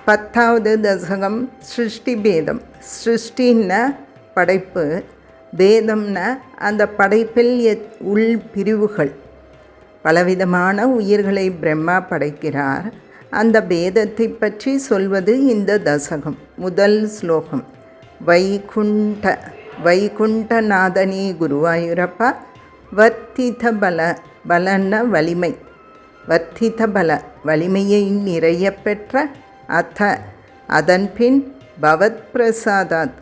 10வது தசகம் சிருஷ்டி பேதம். சிருஷ்டின்னா படைப்பு, பேதம்னா அந்த படைப்பில் உள் பிரிவுகள். பலவிதமான உயிர்களை பிரம்மா படைக்கிறார். அந்த பேதத்தை பற்றி சொல்வது இந்த தசகம். முதல் ஸ்லோகம். வைகுண்டநாதனே குருவாயூரப்பா, வர்த்தித பல. பலன வலிமை. வர்த்தித பல வலிமையை நிறைய பெற்ற. அதன்பின் பவத் பிரசாதாத்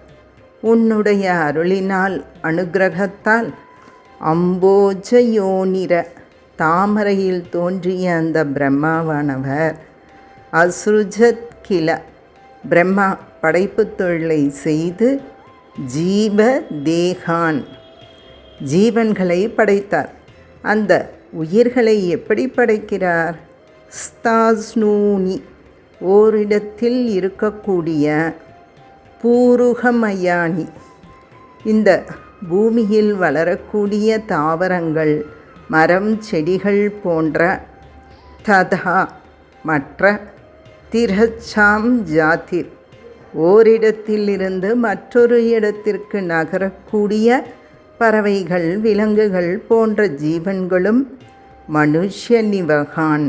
உன்னுடைய அருளினால் அனுகிரகத்தால் அம்போஜயோனிர தாமரையில் தோன்றிய அந்த பிரம்மாவானவர் அசுருஜத் கில பிரம்மா படைப்பு தொழிலை செய்து ஜீவ தேகான் ஜீவன்களை படைத்தார். அந்த உயிர்களை எப்படி படைக்கிறார்? ஸ்தாஸ்னூனி ஓரிடத்தில் இருக்கக்கூடிய பூருகமயானி இந்த பூமியில் வளரக்கூடிய தாவரங்கள், மரம், செடிகள் போன்ற ததா மற்ற திரச்சாம் ஜாதிர் ஓரிடத்திலிருந்து மற்றொரு இடத்திற்கு நகரக்கூடிய பறவைகள், விலங்குகள் போன்ற ஜீவன்களும் மனுஷ்ய நிவகான்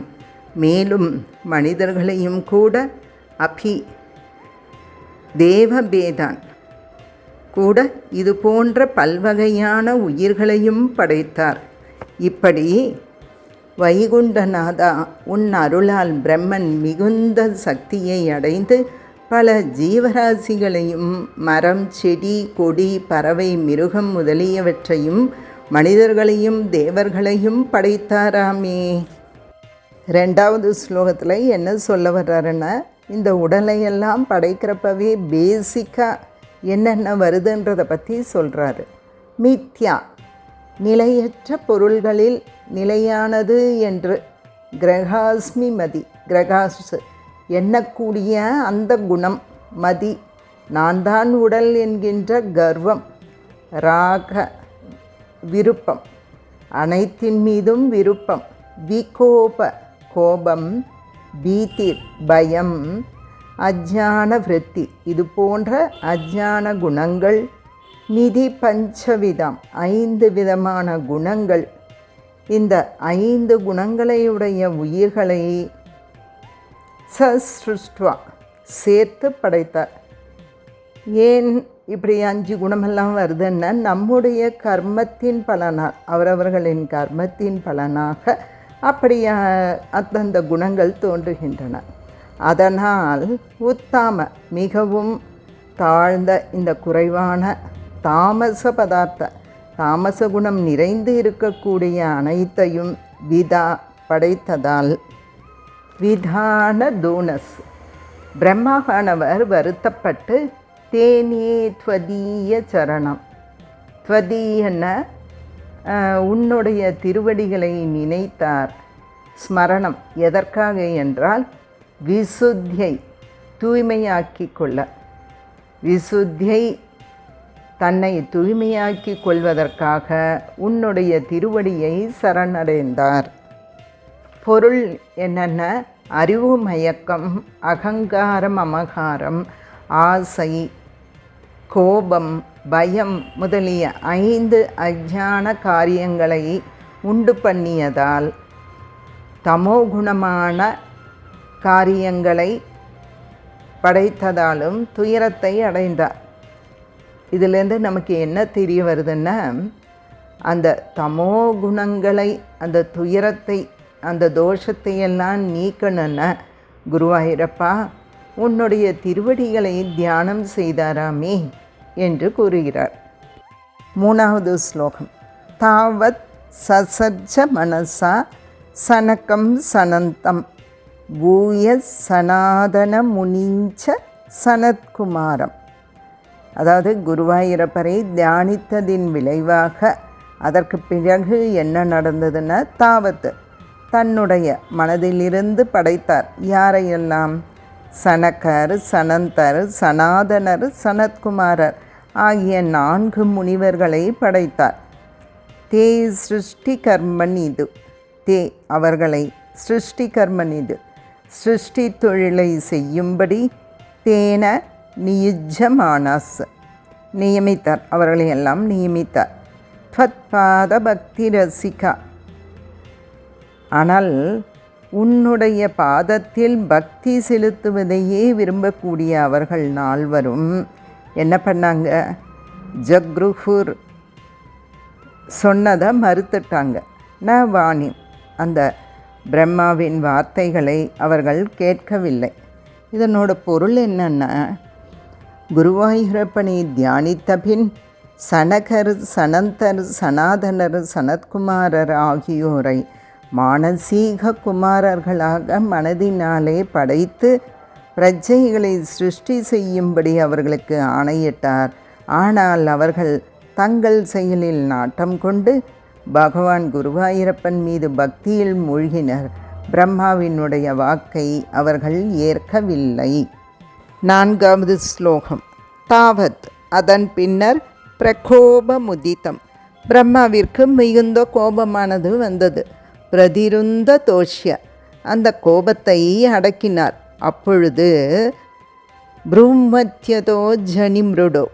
மேலும் மனிதர்களையும் கூட அபி தேவபேதான் கூட இது போன்ற பல்வகையான உயிர்களையும் படைத்தார். இப்படி வைகுண்டநாதா உன் அருளால் பிரம்மன் மிகுந்த சக்தியை அடைந்து பல ஜீவராசிகளையும், மரம், செடி, கொடி, பறவை, மிருகம் முதலியவற்றையும் மனிதர்களையும் தேவர்களையும் படைத்தாராமே. 2வது ஸ்லோகத்தில் என்ன சொல்ல வர்றாருன்னா, இந்த உடலையெல்லாம் படைக்கிறப்பவே பேசிக்காக என்னென்ன வருதுன்றதை பற்றி சொல்கிறாரு. மித்யா நிலையற்ற பொருள்களில் நிலையானது என்று கிரகாஸ்மி மதி கிரகாசு எண்ணக்கூடிய அந்த குணம், மதி நான் தான் உடல் என்கின்ற கர்வம், ராக விருப்பம் அனைத்தின் மீதும் விருப்பம், விகோப கோபம், பீதிர் பயம், அஜ்ஞான விருத்தி இது போன்ற அஜ்ஞான குணங்கள், நிதி பஞ்சவிதம் 5 விதமான குணங்கள். இந்த 5 குணங்களையுடைய உயிர்களை சஸ்ருஷ்டுவா சேர்த்து படைத்தார். ஏன் இப்படி 5 குணமெல்லாம் வருதுன்னா, நம்முடைய கர்மத்தின் பலனாக, அவரவர்களின் கர்மத்தின் பலனாக அப்படி அந்தந்த குணங்கள் தோன்றுகின்றன. அதனால் உத்தாம மிகவும் தாழ்ந்த இந்த குறைவான தாமச பதார்த்த தாமச குணம் நிறைந்து இருக்கக்கூடிய அனைத்தையும் விதா படைத்ததால் விதான தூனஸ் பிரம்மாவானவர் வருத்தப்பட்டு தேனே த்வதீய சரணம் த்வதீயன உன்னுடைய திருவடிகளை நினைத்தார். ஸ்மரணம் எதற்காக என்றால் விசுத்தியை தூய்மையாக்கி கொள்ள, விசுத்தியை தன்னை தூய்மையாக்கி கொள்வதற்காக உன்னுடைய திருவடியை சரணடைந்தார். பொருள் என்னென்ன? அறிவு மயக்கம், அகங்காரம், அமகாரம், ஆசை, கோபம், பயம் முதலிய 5 அஞ்ஞான காரியங்களை உண்டு பண்ணியதால் தமோகுணமான காரியங்களை படைத்ததாலும் துயரத்தை அடைந்தார். இதிலேருந்து நமக்கு என்ன தெரிய வருதுன்னா, அந்த தமோ குணங்களை, அந்த துயரத்தை, அந்த தோஷத்தை எல்லாம் நீக்கணுன்னா குருவாயூரப்பா உன்னுடைய திருவடிகளை தியானம் செய்தாராமே என்று கூறுகிறார். 3வது ஸ்லோகம். தாவத் சசர்ஜ மனசா சனகம் சனந்தம் பூய சனாதன முனிஞ்ச சனத்குமாரம். அதாவது குருவாயூரப்பரை தியானித்ததின் விளைவாக அதற்கு பிறகு என்ன நடந்ததுன்னா, தாவத்து தன்னுடைய மனதிலிருந்து படைத்தார். யாரையெல்லாம்? சனகர், சனந்தர், சனாதனர், சனத்குமாரர் ஆகிய 4 முனிவர்களை படைத்தார். தே சிருஷ்டி கர்மன் இது, தே அவர்களை, சிருஷ்டி கர்மன் இது சிருஷ்டி தொழிலை செய்யும்படி தேன நியுஜமானாஸ் நியமித்தார், அவர்களை எல்லாம் நியமித்தார். த்வத்பாத பக்தி ரசிகா, ஆனால் உன்னுடைய பாதத்தில் பக்தி செலுத்துவதையே விரும்பக்கூடிய அவர்கள் நால்வரும் என்ன பண்ணாங்க? ஜக்ருஹுர் சொன்னதை மறுத்துட்டாங்க. ந வாணி, அந்த பிரம்மாவின் வார்த்தைகளை அவர்கள் கேட்கவில்லை. இதனோட பொருள் என்னன்னா, குருவாயூரப்பனை தியானித்த பின் சனகர், சனந்தர், சனாதனர், சனத்குமாரர் ஆகியோரை மானசீக குமாரர்களாக மனதினாலே படைத்து பிரஜைகளை சிருஷ்டி செய்யும்படி அவர்களுக்கு ஆணையிட்டார். ஆனால் அவர்கள் தங்கள் செயலில் நாட்டம் கொண்டு பகவான் குருவாயூரப்பன் மீது பக்தியில் மூழ்கினர். பிரம்மாவினுடைய வாக்கை அவர்கள் ஏற்கவில்லை. 4வது ஸ்லோகம். தாவத், அதன் பின்னர் பிரகோபமுதிதம், பிரம்மாவிற்கு மிகுந்த கோபமானது வந்தது. பிரதிருந்த தோஷ்ய, அந்த கோபத்தை அடக்கினார். அப்பொழுது ப்ரூமத்யதோ ஜனிம்ருடோ,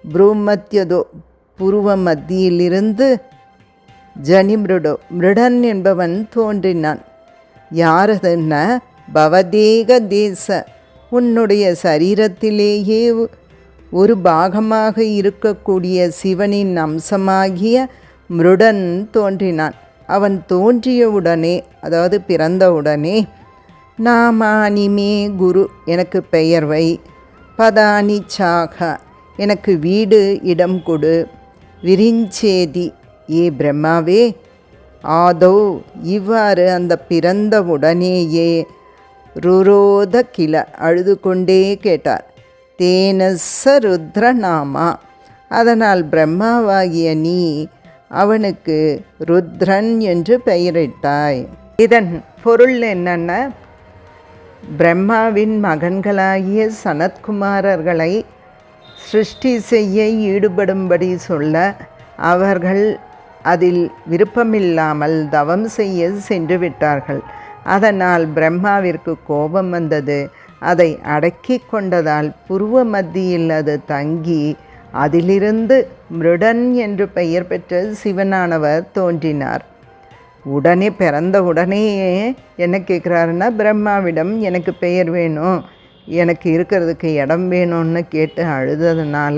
ப்ரூமத்யதோ புருவ மத்தியிலிருந்து ஜனிம்ருடோ மிருடன் என்பவன் தோன்றினான். யாரதுன்ன பவதேக தேச, உன்னுடைய சரீரத்திலேயே ஒரு பாகமாக இருக்கக்கூடிய சிவனின் அம்சமாகிய மிருடன் தோன்றினான். அவன் தோன்றியவுடனே, அதாவது பிறந்தவுடனே, நாமானிமே குரு, எனக்கு பெயர் வை, பதானி சாக, எனக்கு வீடு இடம் கொடு, விரிஞ்சேதி, ஏ பிரம்மாவே, ஆதோ, இவ்வாறு அந்த பிறந்தவுடனேயே ருரோத கில, அழுது கொண்டே கேட்டார். தேனச ருத்ரநாமா, அதனால் பிரம்மாவாகிய நீ அவனுக்கு ருத்ரன் என்று பெயரிட்டாய். இதன் பொருள் என்னென்ன, பிரம்மாவின் மகன்களாகிய சனத்குமாரர்களை சிருஷ்டி செய்ய ஈடுபடும்படி சொல்ல அவர்கள் அதில் விருப்பமில்லாமல் தவம் செய்ய சென்று விட்டார்கள். அதனால் பிரம்மாவிற்கு கோபம் வந்தது. அதை அடக்கி கொண்டதால் புருவ மத்தியில் அது தங்கி அதிலிருந்து மிருடன் என்று பெயர் பெற்ற சிவனானவர் தோன்றினார். உடனே பிறந்த உடனே என்ன கேட்குறாருன்னா, பிரம்மாவிடம் எனக்கு பெயர் வேணும், எனக்கு இருக்கிறதுக்கு இடம் வேணும்னு கேட்டு அழுததுனால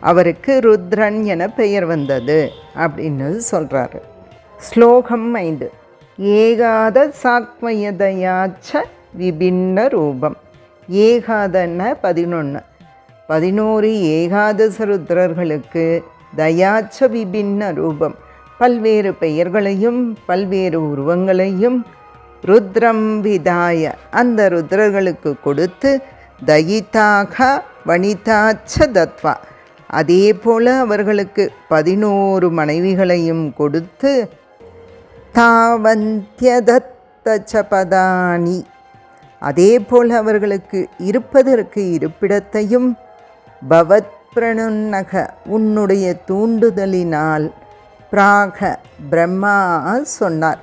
அவருக்கு ருத்ரன் என பெயர் வந்தது அப்படின்னு சொல்கிறாரு. ஸ்லோகம் 5. ஏகாத சாக்மயதயாச்ச விபின்ன ரூபம். ஏகாதன 11 ஏகாதச ருத்ரர்களுக்கு தயாச்ச விபின்ன ரூபம், பல்வேறு பெயர்களையும் பல்வேறு உருவங்களையும் ருத்ரம் விதாய, அந்த ருத்ரர்களுக்கு கொடுத்து, தயிதாக வனிதாச்ச தத்வா, அதே போல அவர்களுக்கு 11 மனைவிகளையும் கொடுத்து, தாவந்தியதத்தச்ச பதானி, அதே போல் அவர்களுக்கு இருப்பதற்கு இருப்பிடத்தையும், பவத் பிரணுன்னக, உன்னுடைய தூண்டுதலினால், பிராக, பிரம்மா சொன்னார்.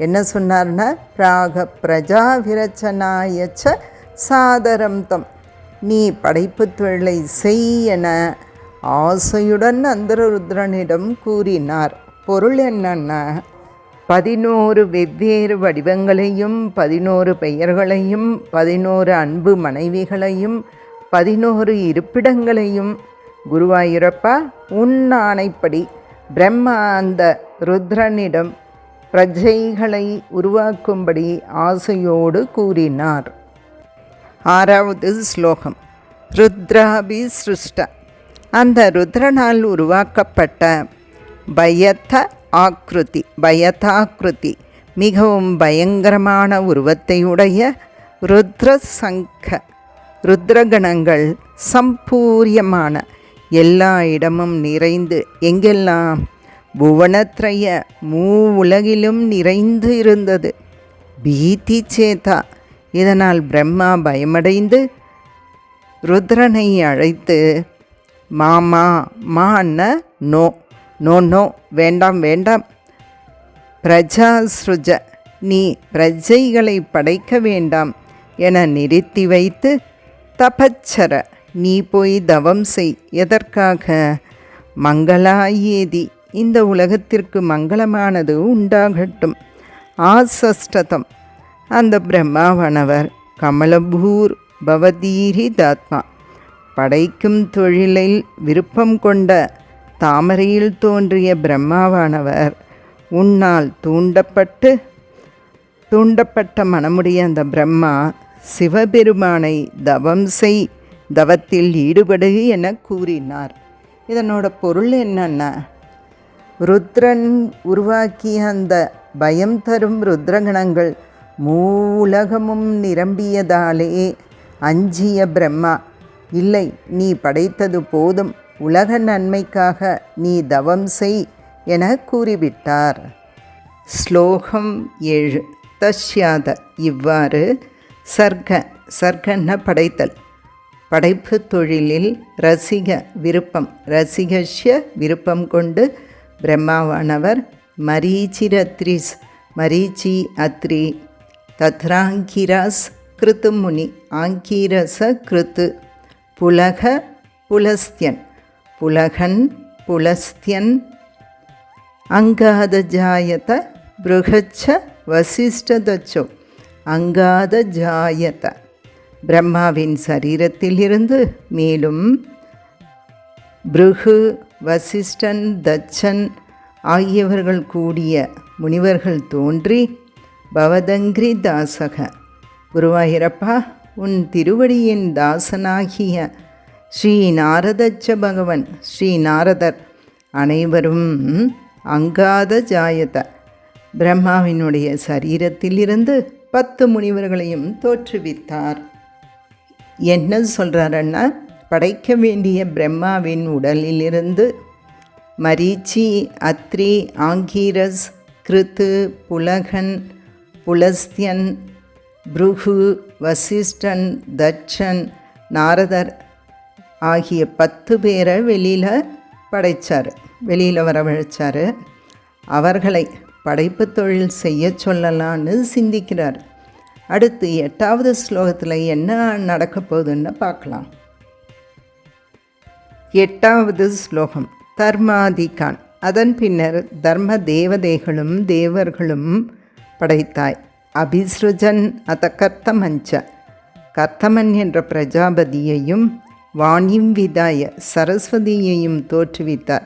என்ன சொன்னார்னா, பிராக பிரஜா விரச்சனாயச்ச சாதரம் தம், நீ படைப்பு தொழிலை செய் என ஆசையுடன் அந்த ருத்ரனிடம் கூறினார். பொருள் என்னன்னா, 11 வெவ்வேறு வடிவங்களையும் 11 பெயர்களையும் 11 அன்பு மனைவிகளையும் 11 இருப்பிடங்களையும் குருவாயூரப்பா உன் ஆணைப்படி பிரம்மா அந்த ருத்ரனிடம் பிரஜைகளை உருவாக்கும்படி ஆசையோடு கூறினார். 6வது ஸ்லோகம். ருத்ராபி சிருஷ்ட, அந்த ருத்ரனால் உருவாக்கப்பட்ட பயதாக்கிருதி, மிகவும் பயங்கரமான உருவத்தையுடைய ருத்ர சங்க, ருத்ரகணங்கள் சம்பூரியமான, எல்லா இடமும் நிறைந்து, எங்கெல்லாம் புவனத்ரய உலகிலும் நிறைந்து இருந்தது. பீதி சேதா, இதனால் பிரம்மா பயமடைந்து ருத்ரனை அழைத்து, மாமா, மான நோ நோ நோ, வேண்டாம் வேண்டாம், பிரஜா ஸ்ருஜ, நீ பிரஜைகளை படைக்க வேண்டாம் என நிறுத்தி வைத்து, தபச்சர, நீ போய் தவம் செய். எதற்காக? மங்களாயேதி, இந்த உலகத்திற்கு மங்களமானது உண்டாகட்டும். ஆசஷ்டதம், அந்த பிரம்மாவானவர் கமலபூர் பவதீரிதாத்மா, படைக்கும் தொழிலில் விருப்பம் கொண்ட தாமரையில் தோன்றிய பிரம்மாவானவர் உன்னால் தூண்டப்பட்ட மனமுடைய அந்த பிரம்மா சிவபெருமானை தவம் செய், தவத்தில் ஈடுபடு என கூறினார். இதனோட பொருள் என்னன்னா, ருத்ரன் உருவாக்கிய அந்த பயம் தரும் ருத்ரகணங்கள் மூலகமும் நிரம்பியதாலே அஞ்சிய பிரம்மா, இல்லை, நீ படைத்தது போதும், உலக நன்மைக்காக நீ தவம் செய் என கூறிவிட்டார். ஸ்லோகம் 7. தஸ்யாத, இவ்வாறு சர்க்கன படைத்தல், படைப்பு தொழிலில் ரசிக விருப்பம், ரசிகஷ்ய விருப்பம் கொண்டு பிரம்மாவானவர் மரீச்சிரத்ரிஸ், மரீச்சி அத்ரி, தத்ராங்கிராஸ் கிருத்து முனி, ஆங்கீரச கிருத்து, புலக புலஸ்தியன், புலகன் புலஸ்தியன், அங்காதஜாயத பிருகச்ச வசிஷ்டதச்சோ, அங்காதஜாயத, பிரம்மாவின் சரீரத்திலிருந்து மேலும் பிருகு, வசிஷ்டன், தச்சன் ஆகியவர்கள் கூடிய முனிவர்கள் தோன்றி, பவதங்கிரி தாசக, குருவாயிரப்பா, உன் திருவடியின் தாசனாகிய ஸ்ரீ நாரதச்ச பகவன், ஸ்ரீ நாரதர் அனைவரும் அங்காத ஜாயத, பிரம்மாவினுடைய சரீரத்திலிருந்து 10 முனிவர்களையும் தோற்றுவித்தார். என்ன சொல்கிறாருன்னா, படைக்க வேண்டிய பிரம்மாவின் உடலிலிருந்து மரீச்சி, அத்ரி, ஆங்கீரஸ், கிருத்து, புலகன், புலஸ்தியன், பிருகு, வசிஷ்டன், தட்சன், நாரதர் ஆகிய 10 பேரை வெளியில் வரவழைச்சார். அவர்களை படைப்பு தொழில் செய்ய சொல்லலான்னு சிந்திக்கிறார். அடுத்து 8வது ஸ்லோகத்தில் என்ன நடக்க போகுதுன்னு பார்க்கலாம். 8வது ஸ்லோகம். தர்மாதிகான், அதன் பின்னர் தர்ம தேவதைகளும் தேவர்களும் படைத்தாய். அபிஸ்ருஜன் அத கர்த்தமஞ்ச, கர்த்தமன் என்ற பிரஜாபதியையும் வாணிம் விதாய சரஸ்வதியையும் தோற்றுவித்தார்.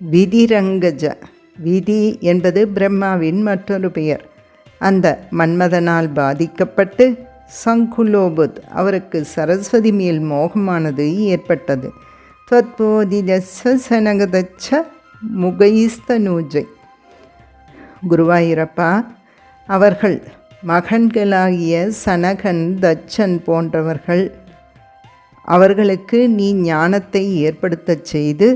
விதிரங்கஜ, விதி என்பது பிரம்மாவின் மற்றொரு பெயர். அந்த மன்மதனால் பாதிக்கப்பட்டு சங்குலோபுத், அவருக்கு சரஸ்வதி மேல் மோகமானது ஏற்பட்டது. त्वत्पोदिदस्सनगदच्छ முகைஸ்தனூஜை, குருவாயிரப்பா, அவர்கள் மகன்களாகிய சனகன், தச்சன் போன்றவர்கள், அவர்களுக்கு நீ ஞானத்தை ஏற்படுத்தச் செய்து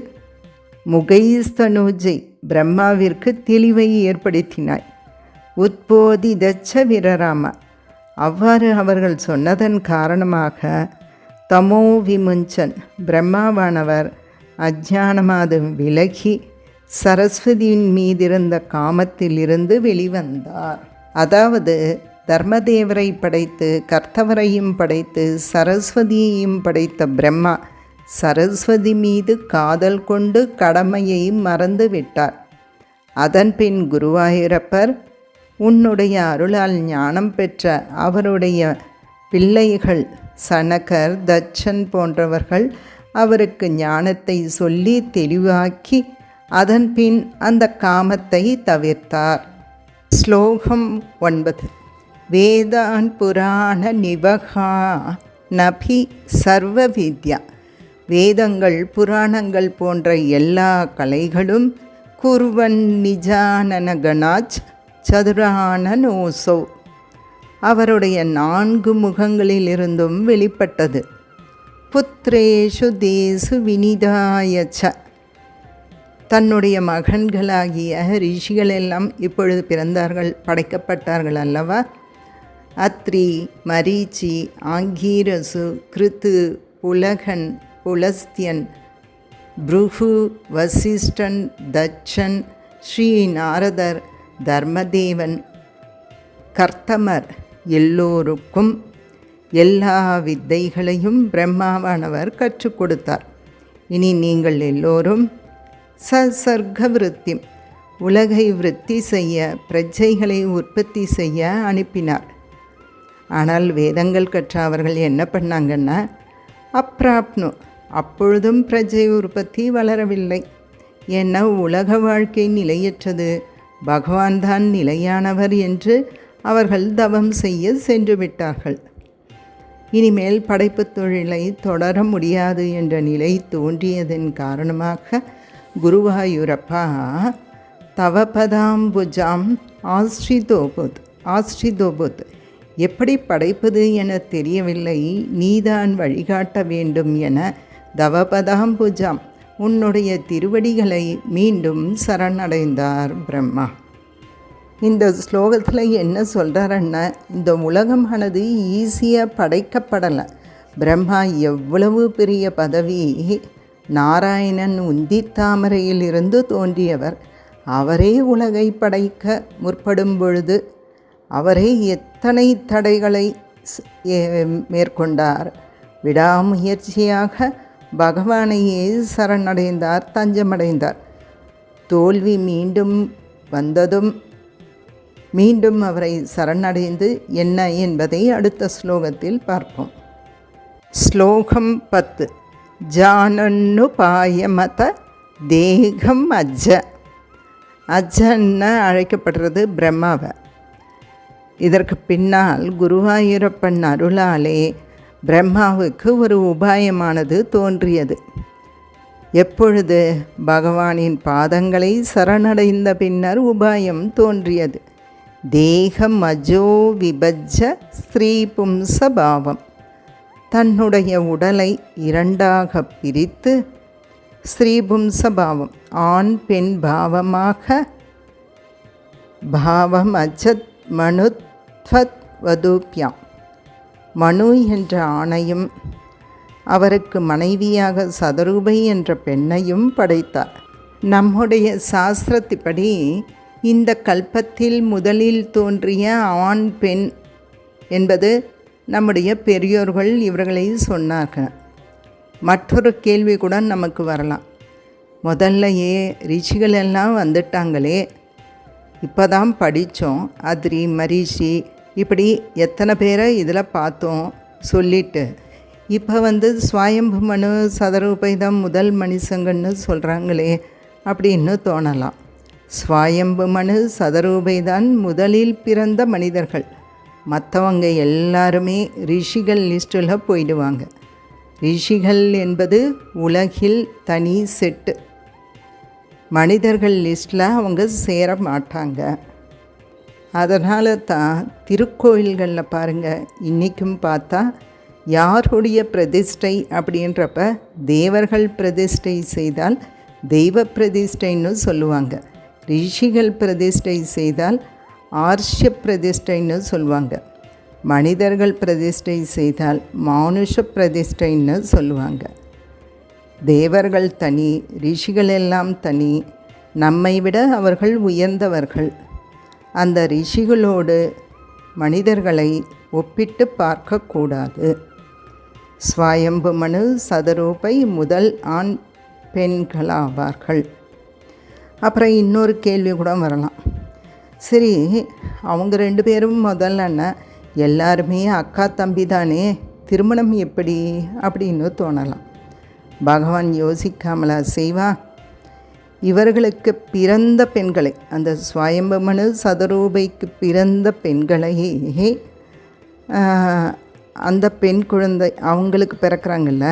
முகைஸ்தனூஜை, பிரம்மாவிற்கு தெளிவை ஏற்படுத்தினாய். உத்போதிதச்ச விரராம, அவ்வாறு அவர்கள் சொன்னதன் காரணமாக தமோ விமுஞ்சன், பிரம்மாவானவர் அஜ்ஞானமாது விலகி சரஸ்வதியின் மீதிருந்த காமத்திலிருந்து வெளிவந்தார். அதாவது தர்மதேவரை படைத்து கர்த்தவரையும் படைத்து சரஸ்வதியையும் படைத்த பிரம்மா சரஸ்வதி மீது காதல் கொண்டு கடமையை மறந்து விட்டார். அதன்பின் குருவாயூரப்பர் உன்னுடைய அருளால் ஞானம் பெற்ற அவருடைய பிள்ளைகள் சனகர், தச்சன் போன்றவர்கள் அவருக்கு ஞானத்தை சொல்லி தெளிவாக்கி அதன்பின் அந்த காமத்தை தவிர்த்தார். ஸ்லோகம் 9. வேதான் புராண நிபகா நபி சர்வ வித்யா, வேதங்கள் புராணங்கள் போன்ற எல்லா கலைகளும் குர்வன் நிஜானனகனாச் சதுரானனோசோ, அவருடைய 4 முகங்களிலிருந்தும் வெளிப்பட்டது. புத்ரேஷு தேசு வினிதாயச்ச, தன்னுடைய மகன்களாகிய ரிஷிகளெல்லாம் இப்பொழுது பிறந்தார்கள், படைக்கப்பட்டார்கள் அல்லவா. அத்ரி, மரீச்சி, ஆங்கீரசு, கிருத்து, புலகன், புலஸ்தியன், பிருகு, வசிஷ்டன், தட்சன், ஸ்ரீ நாரதர், தர்மதேவன் கர்த்தமர் எல்லோருக்கும் எல்லா வித்தைகளையும் பிரம்மாவானவர் கற்றுக் கொடுத்தார். இனி நீங்கள் எல்லோரும் சர்க்க விருத்தி, உலகை விருத்தி செய்ய, பிரஜைகளை உற்பத்தி செய்ய அனுப்பினார். ஆனால் வேதங்கள் கற்ற அவர்கள் என்ன பண்ணாங்கன்னா, அப்ராப்னு, அப்பொழுதும் பிரஜை உற்பத்தி வளரவில்லை. ஏன்னா உலக வாழ்க்கை நிலையற்றது, பகவான் தான் நிலையானவர் என்று அவர்கள் தவம் செய்ய சென்று விட்டார்கள். இனிமேல் படைப்பு தொழிலை தொடர முடியாது என்ற நிலை தோன்றியதன் காரணமாக குருவாயூரப்பா தவபதாம்புஜாம் ஆஸ்ரிதோபுத், எப்படி படைப்பது என தெரியவில்லை, நீதான் வழிகாட்ட வேண்டும் என தவபதாம்புஜாம், உன்னுடைய திருவடிகளை மீண்டும் சரணடைந்தார் பிரம்மா. இந்த ஸ்லோகத்தில் என்ன சொல்கிறாருன்னா, இந்த உலகமானது ஈஸியாக படைக்கப்படலை. பிரம்மா எவ்வளவு பெரிய பதவி, நாராயணன் உந்தித்தாமரையிலிருந்து தோன்றியவர். அவரே உலகை படைக்க முற்படும் பொழுது அவரே எத்தனை தடைகளை மேற்கொண்டார். விடாமுயற்சியாக பகவானையே சரணடைந்தார், தஞ்சமடைந்தார். தோல்வி மீண்டும் வந்ததும் மீண்டும் அவரை சரணடைந்து என்ன என்பதை அடுத்த ஸ்லோகத்தில் பார்ப்போம். ஸ்லோகம் 10. ஜானன்னு பாயமத தேகம் அஜன்னு அழைக்கப்படுறது பிரம்மாவை. இதற்கு பின்னால் குருவாயூரப்பன் அருளாலே பிரம்மாவுக்கு ஒரு உபாயமானது தோன்றியது. எப்பொழுது பகவானின் பாதங்களை சரணடைந்த பின்னர் உபாயம் தோன்றியது. தேகம் அஜோ விபஜ்ஜ ஸ்ரீ பும்சபாவம், தன்னுடைய உடலை இரண்டாக பிரித்து ஸ்ரீபும்சபாவம், ஆண் பெண் பாவமாக, பாவம் அஜத் மனுத்வத் வதூப்யாம், மனு என்ற ஆணையும் அவருக்கு மனைவியாக சதரூபை என்ற பெண்ணையும் படைத்தார். நம்முடைய சாஸ்திரத்தின்படி இந்த கல்பத்தில் முதலில் தோன்றிய ஆண் பெண் என்பது நம்முடைய பெரியோர்கள் இவர்களை சொன்னார்கள். மற்றொரு கேள்வி கூட நமக்கு வரலாம், முதல்லையே ரிஷிகள் எல்லாம் வந்துட்டாங்களே, இப்போ தான் படித்தோம், அத்ரி மரிஷி இப்படி எத்தனை பேரை இதில் பார்த்தோம் சொல்லிட்டு, இப்போ ஸ்வயம்பு மனு சதரூபைதான் முதல் மனுஷங்கன்னு சொல்கிறாங்களே அப்படின்னு தோணலாம். ஸ்வயம்பு மனு சதரூபைதான் முதலில் பிறந்த மனிதர்கள். மற்றவங்க எல்லாருமே ரிஷிகள் லிஸ்ட்டில் போயிடுவாங்க. ரிஷிகள் என்பது உலகில் தனி செட்டு, மனிதர்கள் லிஸ்ட்டில் அவங்க சேர மாட்டாங்க. அதனால தான் திருக்கோயில்களில் பாருங்கள், இன்றைக்கும் பார்த்தா யாருடைய பிரதிஷ்டை அப்படின்றப்ப தேவர்கள் பிரதிஷ்டை செய்தால் தெய்வ பிரதிஷ்டைன்னு சொல்லுவாங்க, ரிஷிகள் பிரதிஷ்டை செய்தால் ஆர்ஷ்ய பிரதிஷ்டைன்னு சொல்லுவாங்க, மனிதர்கள் பிரதிஷ்டை செய்தால் மானுஷ பிரதிஷ்டைன்னு சொல்லுவாங்க. தேவர்கள் தனி, ரிஷிகள் எல்லாம் தனி, நம்மை விட அவர்கள் உயர்ந்தவர்கள். அந்த ரிஷிகளோடு மனிதர்களை ஒப்பிட்டு பார்க்கக்கூடாது. ஸ்வயம்பு மனு சதரூபை முதல் ஆண் பெண்களாவார்கள். அப்புறம் இன்னொரு கேள்வி கூட வரலாம், சரி அவங்க 2 பேரும் முதல்ல எல்லாருமே அக்கா தம்பி தானே, திருமணம் எப்படி அப்படின்னு தோணலாம். பகவான் யோசிக்காமலா செய்வா? இவர்களுக்கு பிறந்த பெண்களை, அந்த ஸ்வயம்பு மனு சதரூபைக்கு பிறந்த பெண்களையே அந்த பெண் குழந்தை அவங்களுக்கு பிறக்கிறாங்கல்ல,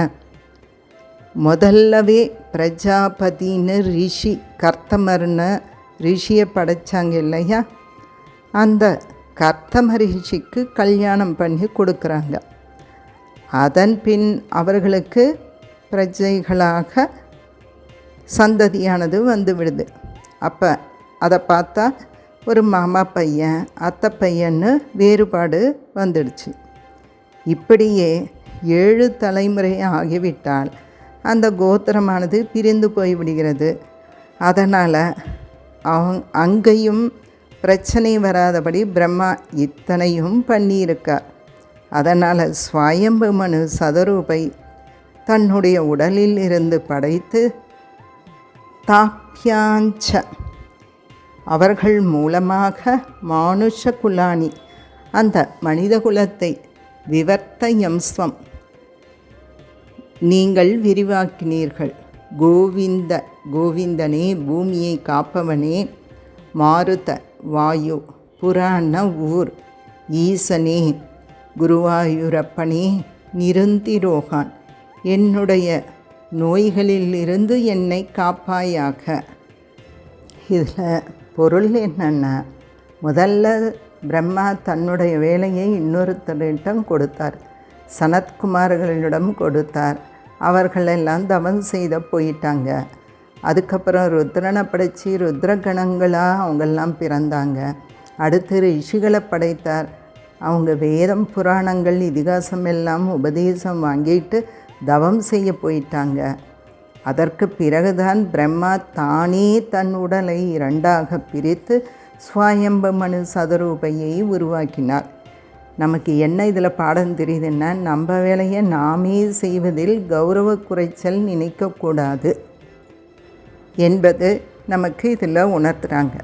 முதல்லவே பிரஜாபதின்னு ரிஷி, கர்த்தமர்னு ரிஷியை படைச்சாங்க இல்லையா, அந்த கர்த்தம ரிஷிக்கு கல்யாணம் பண்ணி கொடுக்குறாங்க. அதன் பின் அவர்களுக்கு பிரஜைகளாக சந்ததியானது வந்து விடுது. அப்போ அதை பார்த்தா ஒரு மாமா பையன் அத்தை பையன்னு வேறுபாடு வந்துடுச்சு. இப்படியே 7 தலைமுறை ஆகிவிட்டால் அந்த கோத்திரமானது பிரிந்து போய்விடுகிறது. அதனால் அங்கேயும் பிரச்சனை வராதபடி பிரம்மா இத்தனையும் பண்ணியிருக்கார். அதனால் ஸ்வயம்பு மனு சதரூபை தன்னுடைய உடலில் இருந்து படைத்து தாப்யாஞ்ச அவர்கள் மூலமாக மானுஷ குலானி அந்த மனித குலத்தை விவர்த்தயம்ஸ்வம் நீங்கள் விரிவாக்கினீர்கள். கோவிந்தனே பூமியை காப்பவனே, மாருத வாயு புராண ஊர் ஈசனே குருவாயூரப்பனே நிருந்திரோகான் என்னுடைய நோய்களில் இருந்து என்னை காப்பாயாக. இதில் பொருள் என்னென்னா, முதல்ல பிரம்மா தன்னுடைய வேலையை இன்னொருத்தரிடம் கொடுத்தார், சனத்குமார்களிடம் கொடுத்தார். அவர்களெல்லாம் தவம் செய்த போயிட்டாங்க. அதுக்கப்புறம் ருத்ரனை படைச்சி ருத்ரகணங்களாக அவங்கெல்லாம் பிறந்தாங்க. அடுத்து ரிஷிகளை படைத்தார். அவங்க வேதம் புராணங்கள் இதிகாசம் எல்லாம் உபதேசம் வாங்கிட்டு தவம் செய்ய போயிட்டாங்க. அதற்கு பிறகுதான் பிரம்மா தானே தன் உடலை இரண்டாக பிரித்து ஸ்வயம்பு மனு சதரூபையை உருவாக்கினார். நமக்கு என்ன இதில் பாடம் தெரியுதுன்னா, நம்ம வேலையை நாமே செய்வதில் கௌரவ குறைச்சல் நினைக்கக்கூடாது என்பது நமக்கு இதில் உணர்த்துகிறாங்க.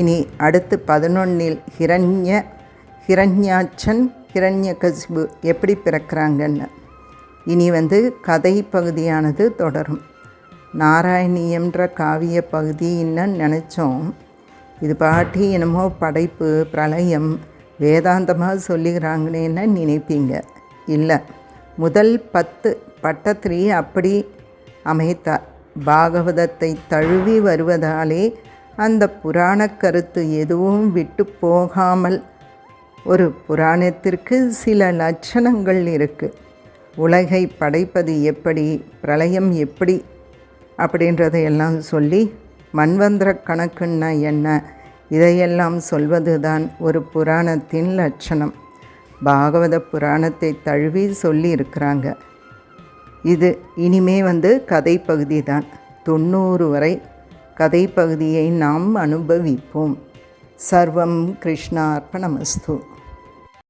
இனி அடுத்து 11 ஹிரண்யாட்சன் ஹிரண்யகசிபு எப்படி பிறக்கிறாங்கன்னு இனி கதை பகுதியானது தொடரும். நாராயணியன்ற காவிய பகுதின்னு நினச்சோம். இது பாட்டி என்னமோ படைப்பு பிரளயம் வேதாந்தமாக சொல்லுகிறாங்களேன்னு நினைப்பீங்க. இல்லை, முதல் 10 பட்டத்திரி அப்படி அமைத்தார். பாகவதத்தை தழுவி வருவதாலே அந்த புராண கருத்து எதுவும் விட்டு போகாமல் ஒரு புராணத்திற்கு சில லட்சணங்கள் இருக்குது. உலகை படைப்பது எப்படி, பிரளயம் எப்படி அப்படின்றதையெல்லாம் சொல்லி மன்வந்திர கணக்குன்னா என்ன இதையெல்லாம் சொல்வது தான் ஒரு புராணத்தின் லட்சணம். பாகவத புராணத்தை தழுவி சொல்லி இருக்கிறாங்க. இது இனிமே கதை பகுதி தான். 90 வரை கதை பகுதியை நாம் அனுபவிப்போம். சர்வம் கிருஷ்ணார்ப்பணமஸ்து.